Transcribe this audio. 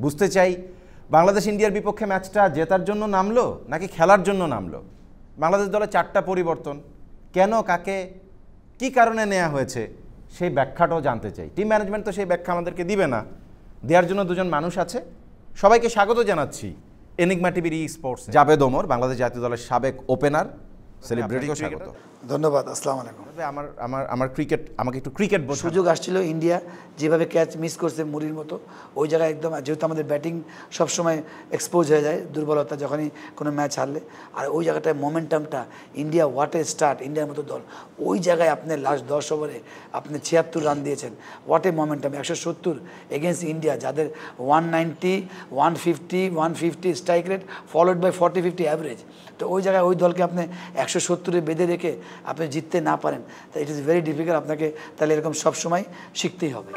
বুঝতে চাই বাংলাদেশ ইন্ডিয়ার বিপক্ষে ম্যাচটা জেতার জন্য নামলো নাকি খেলার জন্য নামলো? বাংলাদেশ দলে 4টা পরিবর্তন, কেন, কাকে, কি কারণে নেওয়া হয়েছে সেই ব্যাখ্যাটাও জানতে চাই। টিম ম্যানেজমেন্ট তো সেই ব্যাখ্যা আমাদেরকে দিবে না, দেওয়ার জন্য দুজন মানুষ আছে। সবাইকে স্বাগত জানাচ্ছি এনিগমা টিভির স্পোর্টস। জাভেদ ওমর, বাংলাদেশ জাতীয় দলের সাবেক ওপেনার, সেলিব্রিটিও স্বাগত। ধন্যবাদ, আসসালামু আলাইকুম। আমার ক্রিকেট, আমাকে একটু ক্রিকেট সুযোগ আসছিল, ইন্ডিয়া যেভাবে ক্যাচ মিস করছে মুড়ির মতো, ওই জায়গায় একদম, যেহেতু আমাদের ব্যাটিং সবসময় এক্সপোজ হয়ে যায় দুর্বলতা যখনই কোনো ম্যাচ হারলে, আর ওই জায়গাটায় মোমেন্টামটা ইন্ডিয়া, হোয়াট এ স্টার্ট, ইন্ডিয়ার মতো দল, ওই জায়গায় আপনি লাস্ট 10 ওভারে আপনি 76 রান দিয়েছেন, what a momentum, 170 against India, যাদের 190, 150, 150 strike rate followed by 40-50 average. তো ওই জায়গায় ওই দলকে আপনি 170-এ বেঁধে রেখে আপনি জিততে না পারেন, তো ইট ইজ ভেরি ডিফিকাল্ট। আপনাকে তাহলে এরকম সবসময় শিখতেই হবে।